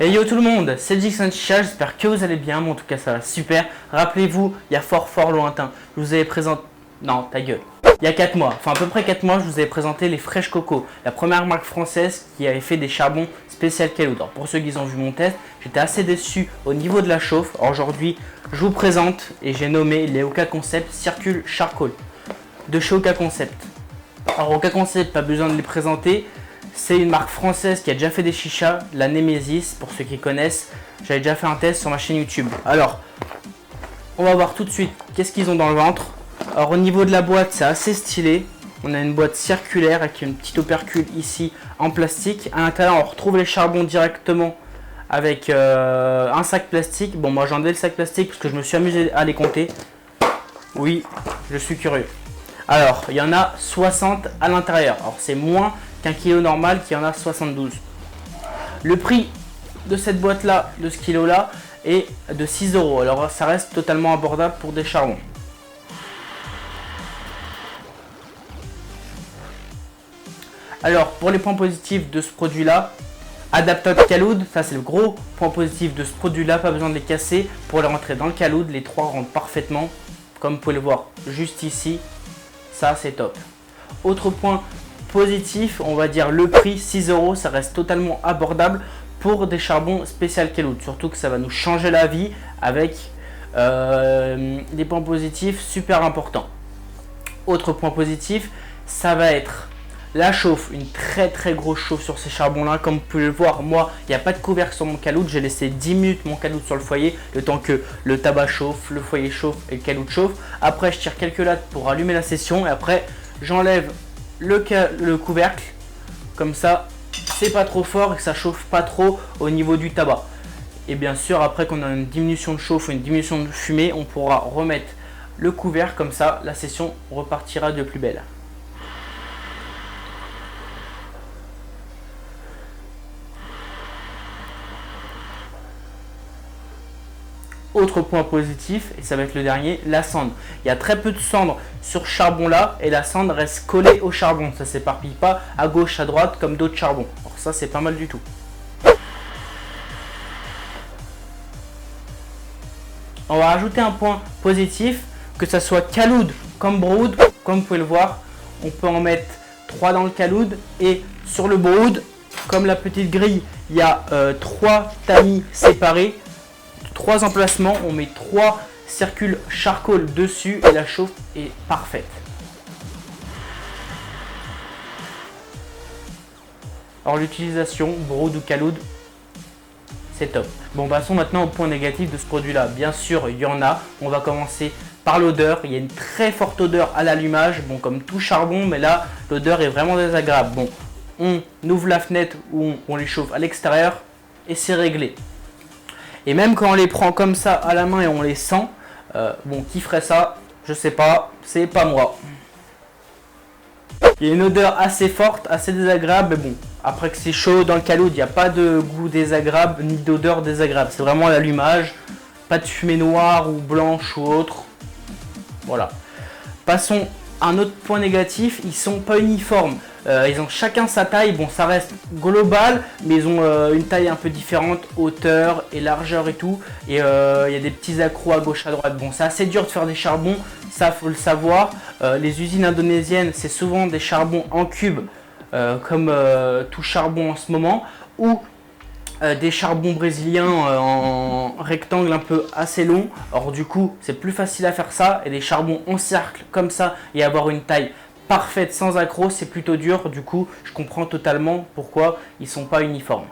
Et yo tout le monde, c'est Dixon Chicha, j'espère que vous allez bien, mais en tout cas ça va super. Rappelez-vous, il y a fort lointain, je vous avais présenté... Non, ta gueule. Il y a 4 mois, enfin à peu près 4 mois, je vous avais présenté les Fresh Coco, la première marque française qui avait fait des charbons spécial Caloude. Alors pour ceux qui ont vu mon test, j'étais assez déçu au niveau de la chauffe. Aujourd'hui, je vous présente et j'ai nommé les Oka Concept Circle Charcoal de chez Oka Concept. Alors Oka Concept, pas besoin de les présenter. C'est une marque française qui a déjà fait des chichas, la Nemesis, pour ceux qui connaissent. J'avais déjà fait un test sur ma chaîne YouTube. Alors, on va voir tout de suite qu'est-ce qu'ils ont dans le ventre. Alors au niveau de la boîte, c'est assez stylé. On a une boîte circulaire avec une petite opercule ici en plastique. À l'intérieur, on retrouve les charbons directement avec un sac plastique. Bon, moi j'ai enlevé le sac plastique parce que je me suis amusé à les compter. Oui, je suis curieux. Alors, il y en a 60 à l'intérieur. Alors, c'est moins qu'un kilo normal qui en a 72. Le prix de cette boîte là, de ce kilo là, est de 6 €. Alors ça reste totalement abordable pour des charbons. Alors pour les points positifs de ce produit là, adaptateur Caloude, ça c'est le gros point positif de ce produit là, pas besoin de les casser pour les rentrer dans le Caloude, les trois rentrent parfaitement, comme vous pouvez le voir juste ici, ça c'est top. Autre point positif, on va dire le prix, 6 €, ça reste totalement abordable pour des charbons spécial Caloude, surtout que ça va nous changer la vie avec des points positifs super importants. Autre point positif, ça va être la chauffe, une très grosse chauffe sur ces charbons là. Comme vous pouvez le voir, moi il n'y a pas de couvercle sur mon Caloude, j'ai laissé 10 minutes mon Caloude sur le foyer, le temps que le tabac chauffe, le foyer chauffe et le Caloude chauffe. Après je tire quelques lattes pour allumer la session et après j'enlève le couvercle, comme ça c'est pas trop fort et que ça chauffe pas trop au niveau du tabac. Et bien sûr après qu'on a une diminution de chauffe ou une diminution de fumée, on pourra remettre le couvercle, comme ça la session repartira de plus belle. Autre point positif, et ça va être le dernier, la cendre. Il y a très peu de cendre sur ce charbon là et la cendre reste collée au charbon. Ça ne s'éparpille pas à gauche, à droite comme d'autres charbons. Alors ça c'est pas mal du tout. On va rajouter un point positif, que ça soit Caloude comme Brood. Comme vous pouvez le voir, on peut en mettre 3 dans le Caloude et sur le Brood, comme la petite grille, il y a 3 tamis séparés. 3 emplacements, on met 3 circules charcoal dessus et la chauffe est parfaite. Alors l'utilisation, Brood ou Caloude, c'est top. Bon, passons maintenant au point négatif de ce produit là. Bien sûr, il y en a. On va commencer par l'odeur. Il y a une très forte odeur à l'allumage, bon comme tout charbon, mais là l'odeur est vraiment désagréable. Bon, on ouvre la fenêtre ou on les chauffe à l'extérieur et c'est réglé. Et même quand on les prend comme ça à la main et on les sent, bon, qui ferait ça? Je sais pas, c'est pas moi. Il y a une odeur assez forte, assez désagréable, mais bon, après que c'est chaud dans le Caloude, il n'y a pas de goût désagréable ni d'odeur désagréable. C'est vraiment l'allumage, pas de fumée noire ou blanche ou autre. Voilà. Passons à un autre point négatif, ils sont pas uniformes. Ils ont chacun sa taille, bon ça reste global, mais ils ont une taille un peu différente, hauteur et largeur et tout. Et il y a des petits accros à gauche à droite. Bon, c'est assez dur de faire des charbons, ça faut le savoir. Les usines indonésiennes, c'est souvent des charbons en cube, comme tout charbon en ce moment, ou des charbons brésiliens en rectangle un peu assez long. Alors du coup, c'est plus facile à faire ça, et des charbons en cercle comme ça et avoir une taille parfaite sans accroc, c'est plutôt dur. Du coup, je comprends totalement pourquoi ils sont pas uniformes.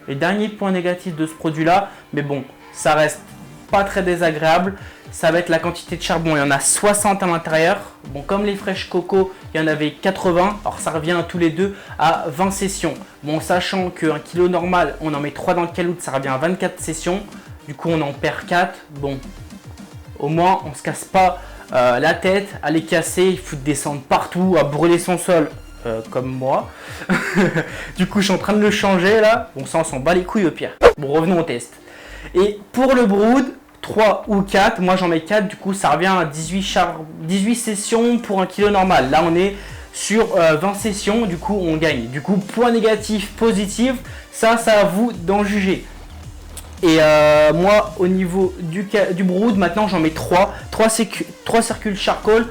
Les derniers points négatifs de ce produit là, mais bon, ça reste pas très désagréable, ça va être la quantité de charbon. Il y en a 60 à l'intérieur. Bon, comme les Fresh Coco, il y en avait 80, alors ça revient à tous les deux à 20 sessions. Bon, sachant qu'un kilo normal, on en met 3 dans le Caloude, ça revient à 24 sessions. Du coup, on en perd 4. Bon, au moins, on ne se casse pas la tête à les casser. Il faut descendre partout, à brûler son sol, comme moi. Du coup, je suis en train de le changer là. Bon, ça, on s'en bat les couilles au pire. Bon, revenons au test. Et pour le Brood, 3 ou 4, moi j'en mets 4, du coup ça revient à 18 sessions pour un kilo normal. Là on est sur 20 sessions. Du coup, on gagne. Du coup, point négatif, positif, ça à vous d'en juger. Et moi, au niveau du brood, maintenant j'en mets 3 circules charcoal.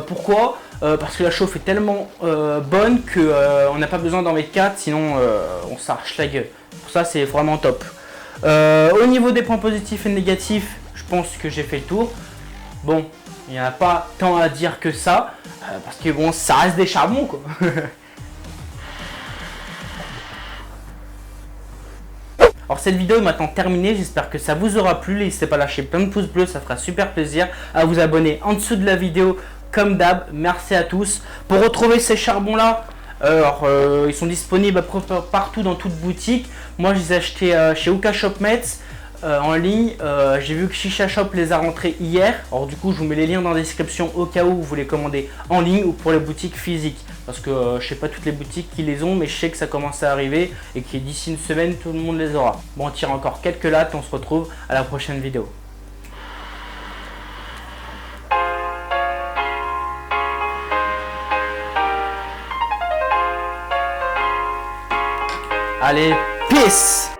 Pourquoi parce que la chauffe est tellement bonne qu'on n'a pas besoin d'en mettre 4, sinon on s'arrache la gueule. Pour ça, c'est vraiment top. Au niveau des points positifs et négatifs, je pense que j'ai fait le tour. Bon, il n'y en a pas tant à dire que ça, parce que bon, ça reste des charbons quoi. Alors cette vidéo est maintenant terminée, j'espère que ça vous aura plu. N'hésitez pas à lâcher plein de pouces bleus, ça fera super plaisir. À vous abonner en dessous de la vidéo comme d'hab. Merci à tous. Pour retrouver ces charbons là, ils sont disponibles partout dans toute boutique. Moi je les ai achetés chez Uka Shop Metz en ligne. J'ai vu que Shisha Shop les a rentrés hier. Alors du coup je vous mets les liens dans la description au cas où vous les commandez en ligne ou pour les boutiques physiques. Parce que je sais pas toutes les boutiques qui les ont, mais je sais que ça commence à arriver et que d'ici une semaine tout le monde les aura. Bon, on tire encore quelques lattes, on se retrouve à la prochaine vidéo. Allez, peace!